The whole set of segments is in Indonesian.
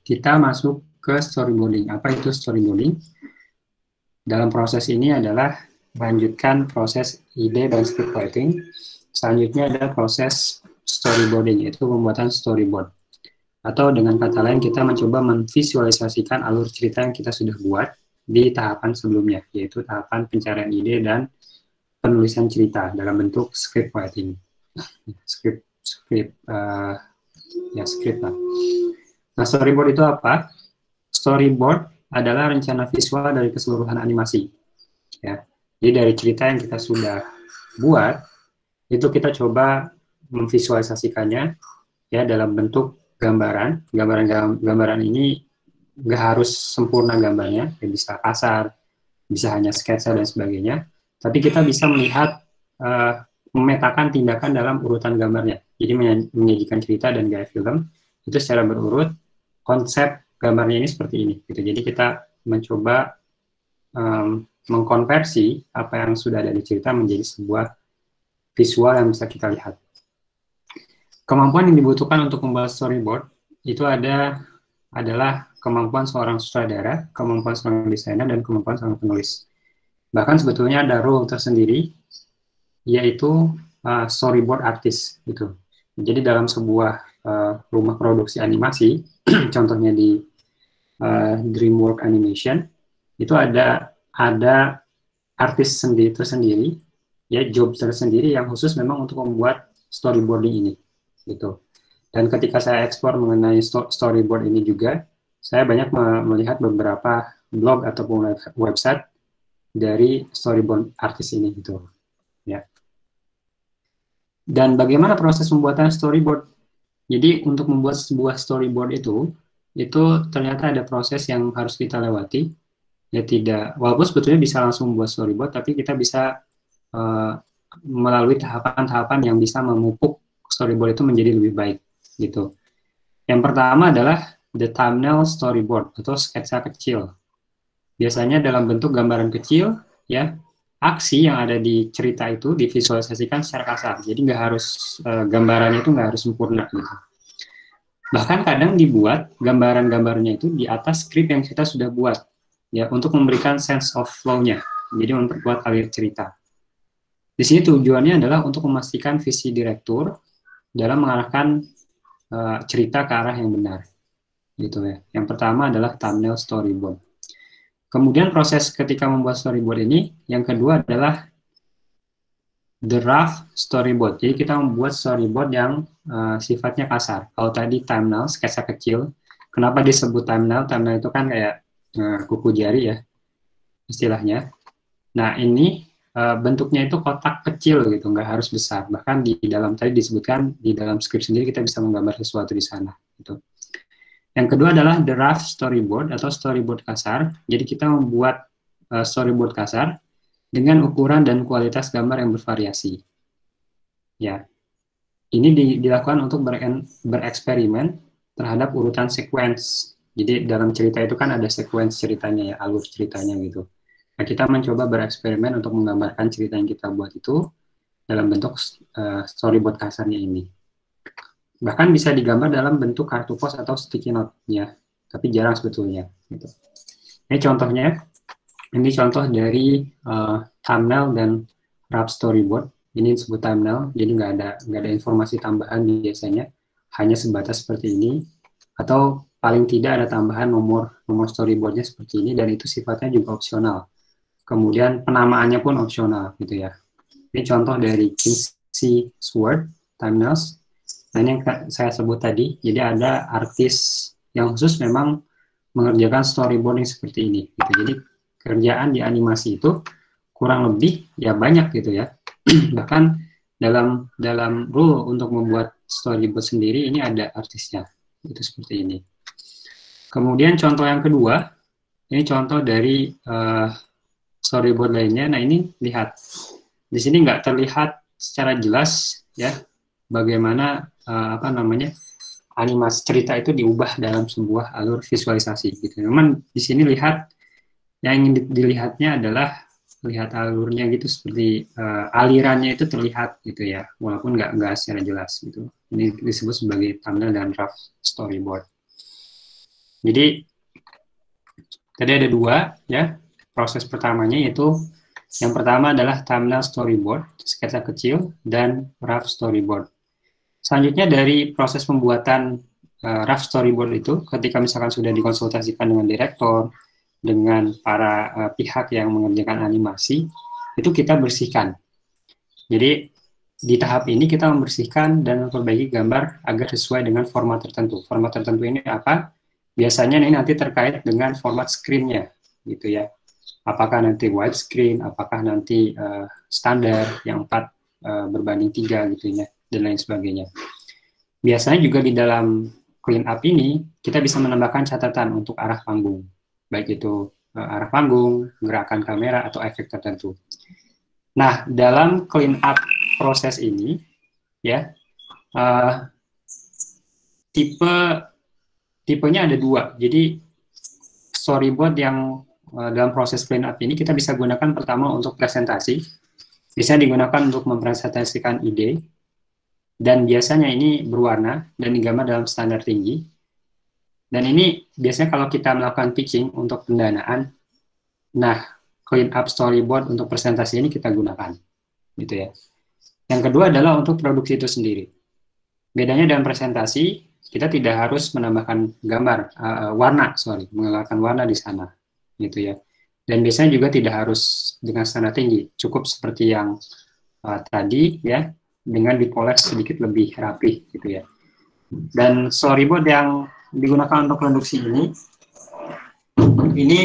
kita masuk ke storyboarding. Apa itu storyboarding? Dalam proses ini adalah melanjutkan proses ide dan script writing. Selanjutnya ada proses storyboarding, yaitu pembuatan storyboard. Atau dengan kata lain, kita mencoba memvisualisasikan alur cerita yang kita sudah buat di tahapan sebelumnya, yaitu tahapan pencarian ide dan penulisan cerita dalam bentuk script writing. Script lah. Nah, storyboard itu apa? Storyboard adalah rencana visual dari keseluruhan animasi. Ya. Jadi dari cerita yang kita sudah buat, itu kita coba memvisualisasikannya ya dalam bentuk gambaran. Gambaran ini nggak harus sempurna gambarnya, ya bisa kasar, bisa hanya sketsa dan sebagainya. Tapi kita bisa melihat memetakan tindakan dalam urutan gambarnya. Jadi menyajikan cerita dan gaya film itu secara berurut. Konsep gambarnya ini seperti ini. Gitu. Jadi kita mencoba mengkonversi apa yang sudah ada di cerita menjadi sebuah visual yang bisa kita lihat. Kemampuan yang dibutuhkan untuk membuat storyboard itu adalah kemampuan seorang sutradara, kemampuan seorang desainer, dan kemampuan seorang penulis. Bahkan sebetulnya ada role tersendiri, yaitu storyboard artist. Gitu. Jadi dalam sebuah rumah produksi animasi, contohnya di DreamWorks Animation, itu ada artis tersendiri, ya job tersendiri yang khusus memang untuk membuat storyboarding ini, gitu. Dan ketika saya eksplor mengenai storyboard ini juga, saya banyak melihat beberapa blog ataupun website dari storyboard artis ini, gitu. Ya. Dan bagaimana proses pembuatan storyboard? Jadi untuk membuat sebuah storyboard itu ternyata ada proses yang harus kita lewati. Ya tidak, walaupun sebetulnya bisa langsung membuat storyboard, tapi kita bisa melalui tahapan-tahapan yang bisa memupuk storyboard itu menjadi lebih baik, gitu. Yang pertama adalah the thumbnail storyboard atau sketsa kecil. Biasanya dalam bentuk gambaran kecil, ya, aksi yang ada di cerita itu divisualisasikan secara kasar. Jadi nggak harus gambarannya itu nggak harus sempurna, gitu. Bahkan kadang dibuat gambaran-gambarnya itu di atas skrip yang kita sudah buat, ya, untuk memberikan sense of flow-nya, jadi memperkuat alir cerita. Di sini tujuannya adalah untuk memastikan visi direktur dalam mengarahkan cerita ke arah yang benar, gitu ya. Yang pertama adalah thumbnail storyboard. Kemudian proses ketika membuat storyboard ini, yang kedua adalah the rough storyboard. Jadi kita membuat storyboard yang sifatnya kasar. Kalau tadi thumbnail, sketsa kecil, kenapa disebut thumbnail? Thumbnail itu kan kayak kuku jari ya, istilahnya. Nah ini bentuknya itu kotak kecil gitu, nggak harus besar. Bahkan di dalam tadi disebutkan di dalam skrip sendiri kita bisa menggambar sesuatu di sana. Gitu. Yang kedua adalah the rough storyboard atau storyboard kasar. Jadi kita membuat storyboard kasar dengan ukuran dan kualitas gambar yang bervariasi. Ya, ini dilakukan untuk bereksperimen terhadap urutan sequence. Jadi dalam cerita itu kan ada sequence ceritanya ya, alur ceritanya gitu. Nah, kita mencoba bereksperimen untuk menggambarkan cerita yang kita buat itu dalam bentuk storyboard kasarnya ini. Bahkan bisa digambar dalam bentuk kartu pos atau sticky note ya, tapi jarang sebetulnya. Gitu. Ini contohnya, ini contoh dari thumbnail dan rough storyboard. Ini disebut thumbnail, jadi nggak ada informasi tambahan biasanya, hanya sebatas seperti ini, atau paling tidak ada tambahan nomor storyboardnya seperti ini, dan itu sifatnya juga opsional. Kemudian penamaannya pun opsional gitu ya. Ini contoh dari Kinsey Sword thumbnails. Nah ini yang saya sebut tadi, jadi ada artis yang khusus memang mengerjakan storyboarding seperti ini. Gitu. Jadi kerjaan di animasi itu kurang lebih ya banyak gitu ya. Bahkan dalam rule untuk membuat storyboard sendiri ini ada artisnya. Itu seperti ini. Kemudian contoh yang kedua, ini contoh dari storyboard lainnya. Nah ini lihat, di sini nggak terlihat secara jelas ya bagaimana animasi cerita itu diubah dalam sebuah alur visualisasi gitu. Memang di sini lihat yang ingin dilihatnya adalah lihat alurnya gitu, seperti alirannya itu terlihat gitu ya, walaupun nggak secara jelas gitu. Ini disebut sebagai thumbnail dan rough storyboard. Jadi tadi ada dua ya. Proses pertamanya yaitu yang pertama adalah thumbnail storyboard, sketsa kecil, dan rough storyboard. Selanjutnya dari proses pembuatan rough storyboard itu, ketika misalkan sudah dikonsultasikan dengan direktor, dengan para pihak yang mengerjakan animasi, itu kita bersihkan. Jadi di tahap ini kita membersihkan dan memperbaiki gambar agar sesuai dengan format tertentu. Format tertentu ini apa? Biasanya ini nanti terkait dengan format screen-nya, gitu ya. Apakah nanti widescreen, apakah nanti standar yang 4 berbanding 3 gitu ya, dan lain sebagainya. Biasanya juga di dalam clean up ini, kita bisa menambahkan catatan untuk arah panggung. Baik itu arah panggung, gerakan kamera, atau efek tertentu. Nah, dalam clean up proses ini, ya, tipenya ada dua. Jadi, storyboard yang dalam proses clean up ini kita bisa gunakan pertama untuk presentasi, bisa digunakan untuk mempresentasikan ide, dan biasanya ini berwarna dan digambar dalam standar tinggi. Dan ini biasanya kalau kita melakukan pitching untuk pendanaan, nah clean up storyboard untuk presentasi ini kita gunakan, gitu ya. Yang kedua adalah untuk produksi itu sendiri. Bedanya dalam presentasi, kita tidak harus menambahkan mengeluarkan warna di sana, gitu ya. Dan biasanya juga tidak harus dengan standar tinggi, cukup seperti yang tadi ya, dengan dipoles sedikit lebih rapi gitu ya. Dan storyboard yang digunakan untuk produksi ini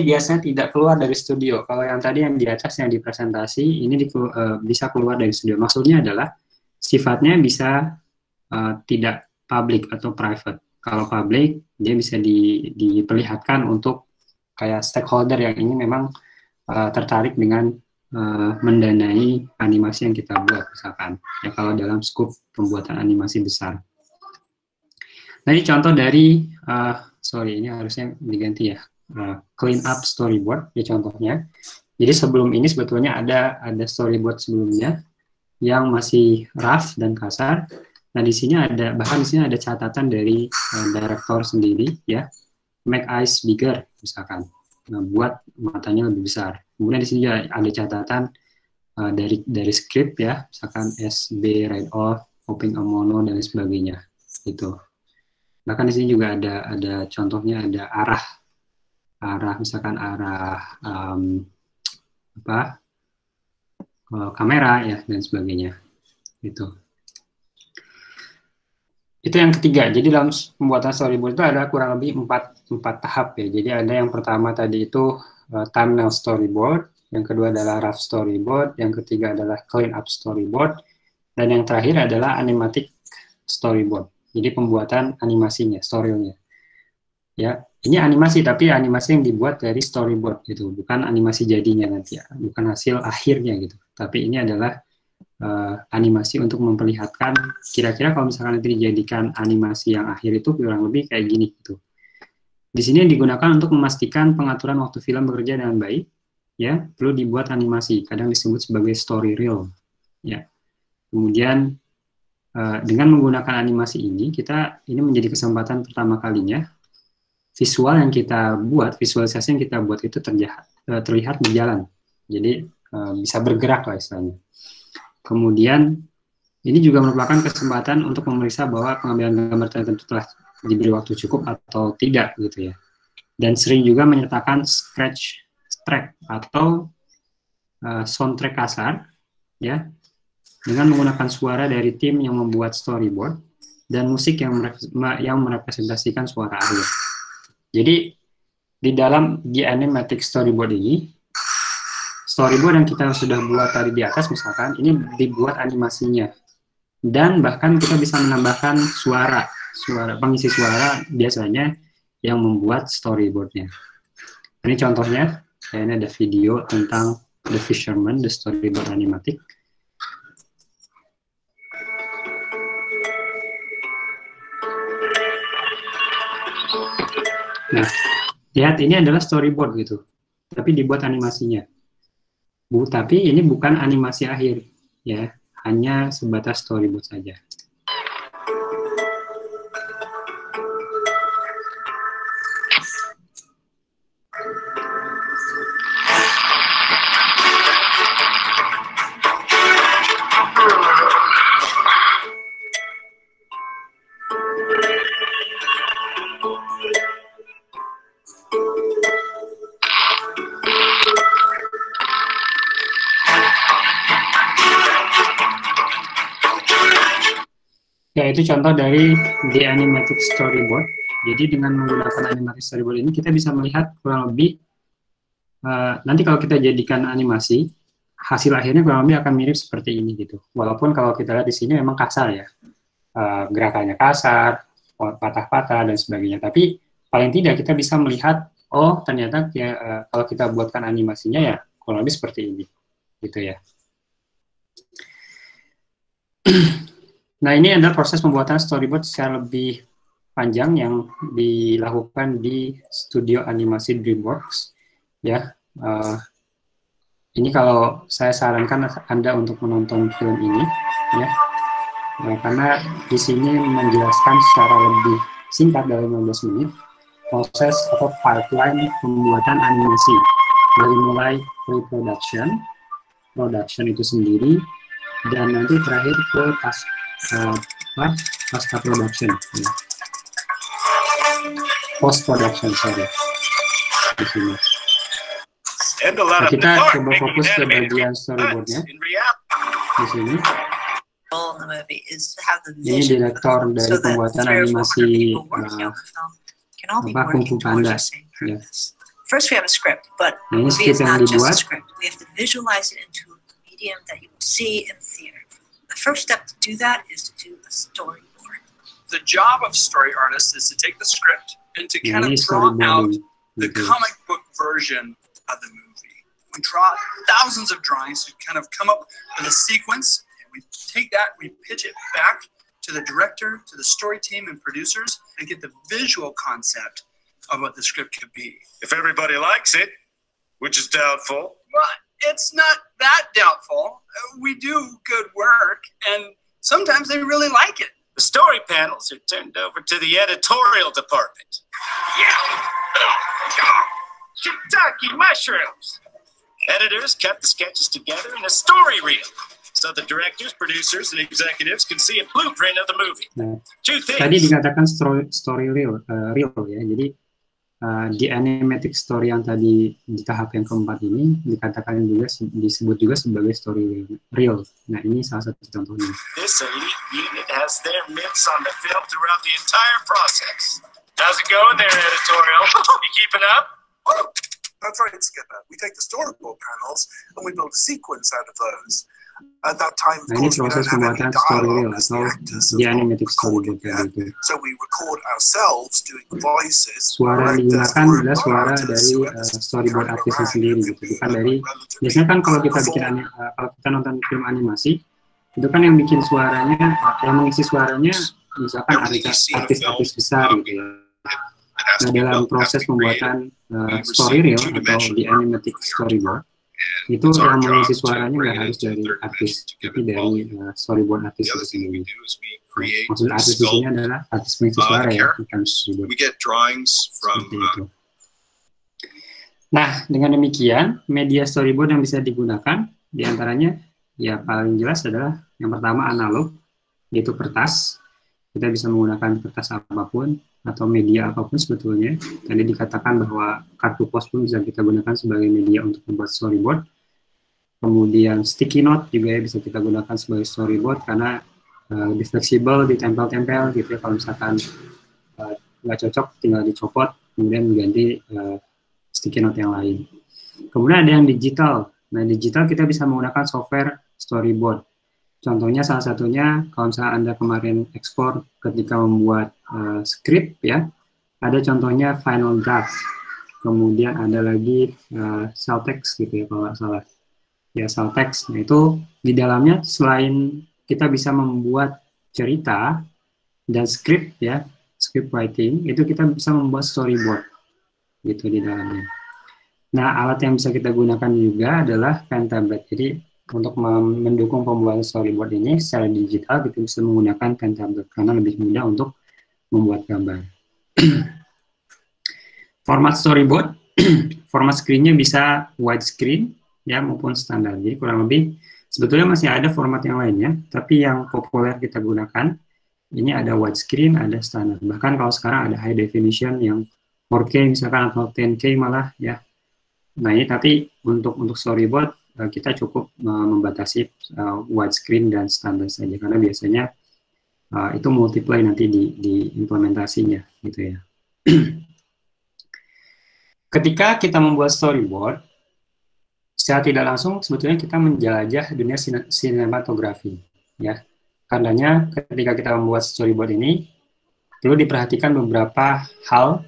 biasanya tidak keluar dari studio. Kalau yang tadi yang di atas yang di presentasi ini bisa keluar dari studio. Maksudnya adalah sifatnya bisa tidak public atau private. Kalau public dia bisa diperlihatkan untuk kayak stakeholder yang ini memang tertarik dengan mendanai animasi yang kita buat misalkan ya, kalau dalam skop pembuatan animasi besar. Nah ini contoh dari sorry ini harusnya diganti ya, clean up storyboard ya contohnya. Jadi sebelum ini sebetulnya ada storyboard sebelumnya yang masih rough dan kasar. Nah di sini ada, bahkan di sini ada catatan dari direktor sendiri ya, make eyes bigger misalkan, nah, buat matanya lebih besar. Kemudian di sini juga ada catatan dari script ya, misalkan SB write off, opening a mono dan lain sebagainya. Itu. Bahkan di sini juga ada contohnya, ada arah misalkan arah kamera ya dan sebagainya. Itu yang ketiga. Jadi dalam pembuatan storyboard itu ada kurang lebih empat tahap ya. Jadi ada yang pertama tadi itu thumbnail storyboard, yang kedua adalah rough storyboard, yang ketiga adalah clean up storyboard, dan yang terakhir adalah animatic storyboard. Jadi pembuatan animasinya, story-nya. Ya, ini animasi tapi animasi yang dibuat dari storyboard gitu, bukan animasi jadinya nanti ya, bukan hasil akhirnya gitu. Tapi ini adalah animasi untuk memperlihatkan kira-kira kalau misalkan nanti dijadikan animasi yang akhir itu kurang lebih kayak gini gitu. Di sini digunakan untuk memastikan pengaturan waktu film bekerja dengan baik, ya perlu dibuat animasi, kadang disebut sebagai story reel, ya. Kemudian dengan menggunakan animasi ini menjadi kesempatan pertama kalinya visual yang kita buat, visualisasi yang kita buat itu terlihat berjalan, jadi bisa bergerak lah istilahnya. Kemudian ini juga merupakan kesempatan untuk memeriksa bahwa pengambilan gambar tertentu telah diberi waktu cukup atau tidak gitu ya. Dan sering juga menyertakan scratch track atau soundtrack kasar ya, dengan menggunakan suara dari tim yang membuat storyboard dan musik yang merepresentasikan suara akhir. Jadi di dalam The Animatic Storyboard ini, storyboard yang kita sudah buat tadi di atas misalkan, ini dibuat animasinya. Dan bahkan kita bisa menambahkan pengisi suara biasanya yang membuat storyboardnya. Ini contohnya, ini ada video tentang The Fisherman, The Storyboard Animatic. Nah, lihat ini adalah storyboard gitu, tapi dibuat animasinya. Tapi ini bukan animasi akhir, ya, hanya sebatas storyboard saja. Ya, itu contoh dari The Animatic Storyboard. Jadi dengan menggunakan Animatic Storyboard ini kita bisa melihat kurang lebih nanti kalau kita jadikan animasi, hasil akhirnya kurang lebih akan mirip seperti ini gitu. Walaupun kalau kita lihat di sini memang kasar ya, gerakannya kasar, patah-patah dan sebagainya. Tapi paling tidak kita bisa melihat, oh ternyata ya kalau kita buatkan animasinya ya kurang lebih seperti ini, gitu ya. Nah, ini adalah proses pembuatan storyboard secara lebih panjang yang dilakukan di studio animasi DreamWorks. Ya, ini kalau saya sarankan Anda untuk menonton film ini, ya, karena di sini menjelaskan secara lebih singkat dari 15 menit proses atau pipeline pembuatan animasi dari mulai pre-production, production itu sendiri, dan nanti terakhir ke pasca production, ya. Post production, sorry, di sini. Nah, kita coba fokus ke bagian storyboardnya di sini. Ini direktor dari pembuatan animasi Kung Fu Panda. Ya. First we have a script, but Nah, ini movie script is yang not just a dibuat. script. We have to visualize it into a medium that you will see in theater. The first step to do that is to do a storyboard. The job of story artists is to take the script and to kind Ini of draw out the gitu. comic book version of the movie. We draw thousands of drawings to kind of come up with a sequence. And we take that, we pitch it back to the director, to the story team and producers, and get the visual concept of what the script could be. If everybody likes it, which is doubtful. Well, it's not that doubtful. We do good work, and sometimes they really like it. The story panels are turned over to the editorial department. Yeah. Shiitake mushrooms. Editors cut the sketches together in a story reel, so the directors, producers, and executives can see a blueprint of the movie. Nah, Two tadi things. dikatakan story reel ya. Jadi di animatic story yang tadi di tahap yang keempat ini dikatakan juga disebut juga sebagai story reel. Nah, ini salah satu contohnya. This elite unit has their mitts on the film throughout the entire process. How's it going there, editorial? You keeping up? Oh, that's right, Skipper. We take the storyboard panels and we build a sequence out of those. At that time, of Nah, ini course, we proses don't have any pembuatan story reel dialogue as the atau actors di have animatic recorded storyboard yet. tadi itu. So we record ourselves doing voices. Suara yang digunakan adalah suara dari storyboard artisnya sendiri gitu. Bukan dari biasanya kan kalau kita bikin kalau kita nonton film animasi itu kan yang bikin suaranya yang mengisi suaranya misalkan artis-artis besar gitu ya. Nah, dalam proses pembuatan story reel atau di animatic storyboard itu yang mengisi suaranya nggak harus dari artis, tapi dari storyboard artis itu sendiri. Maksud artis di sini adalah artis pengisi suara ya, bukan storyboard. We get drawings from Seperti itu. Nah, dengan demikian media storyboard yang bisa digunakan diantaranya ya paling jelas adalah yang pertama analog, yaitu kertas. Kita bisa menggunakan kertas apapun atau media apapun sebetulnya. Tadi dikatakan bahwa kartu pos pun bisa kita gunakan sebagai media untuk membuat storyboard. Kemudian sticky note juga ya bisa kita gunakan sebagai storyboard karena lebih fleksibel, ditempel-tempel gitu ya. Kalau misalkan nggak cocok, tinggal dicopot, kemudian mengganti sticky note yang lain. Kemudian ada yang digital. Nah, digital kita bisa menggunakan software storyboard. Contohnya salah satunya kalau misalnya Anda kemarin ekspor ketika membuat script ya, ada contohnya Final Draft. Kemudian ada lagi Celtex gitu ya kalau nggak salah. Ya Celtex. Nah, itu di dalamnya selain kita bisa membuat cerita dan script ya, script writing, itu kita bisa membuat storyboard gitu di dalamnya. Nah, alat yang bisa kita gunakan juga adalah pen tablet. Jadi untuk mendukung pembuatan storyboard ini secara digital kita bisa menggunakan pen tablet karena lebih mudah untuk membuat gambar. Format storyboard, format screen-nya bisa widescreen ya maupun standar. Jadi kurang lebih sebetulnya masih ada format yang lainnya, tapi yang populer kita gunakan ini ada widescreen, ada standar. Bahkan kalau sekarang ada high definition yang 4K misalkan atau 10K malah ya. Nah, ini tapi untuk storyboard kita cukup membatasi widescreen dan standar saja karena biasanya itu multiply nanti di implementasinya gitu ya. Ketika kita membuat storyboard, secara tidak langsung sebetulnya kita menjelajah dunia sinematografi ya. Karenanya ketika kita membuat storyboard ini perlu diperhatikan beberapa hal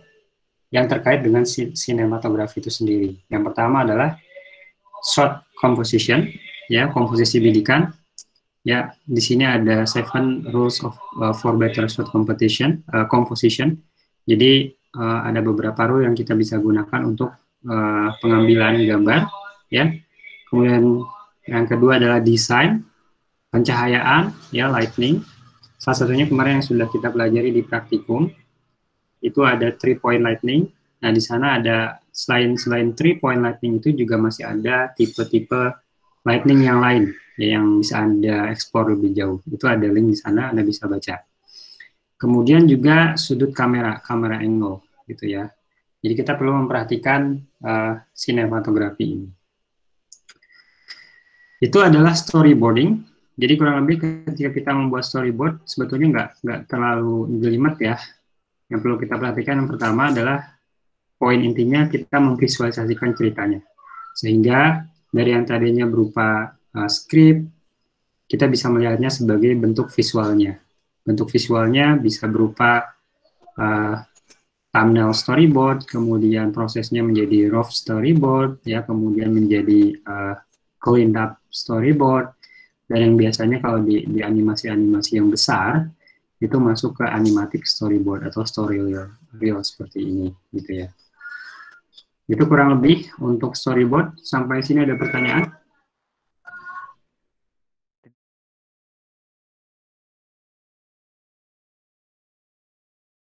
yang terkait dengan sinematografi itu sendiri. Yang pertama adalah shot composition, ya, komposisi bidikan. Ya, di sini ada 7 rules for better shot composition. Jadi ada beberapa rule yang kita bisa gunakan untuk pengambilan gambar, ya. Kemudian yang kedua adalah desain, pencahayaan, ya, lighting. Salah satunya kemarin yang sudah kita pelajari di praktikum, itu ada 3-point lightning. Nah, di sana ada selain 3-point lightning itu juga masih ada tipe-tipe lightning yang lain, ya, yang bisa Anda explore lebih jauh. Itu ada link di sana, Anda bisa baca. Kemudian juga sudut kamera angle, gitu ya. Jadi kita perlu memperhatikan sinematografi ini. Itu adalah storyboarding. Jadi kurang lebih ketika kita membuat storyboard, sebetulnya nggak terlalu jelimet ya. Yang perlu kita perhatikan yang pertama adalah poin intinya kita memvisualisasikan ceritanya. Sehingga dari yang tadinya berupa skrip, kita bisa melihatnya sebagai bentuk visualnya. Bentuk visualnya bisa berupa thumbnail storyboard, kemudian prosesnya menjadi rough storyboard, ya, kemudian menjadi cleaned up storyboard, dan yang biasanya kalau di animasi-animasi yang besar, itu masuk ke animatic storyboard atau story reel seperti ini, gitu ya. Itu kurang lebih untuk storyboard. Sampai sini ada pertanyaan?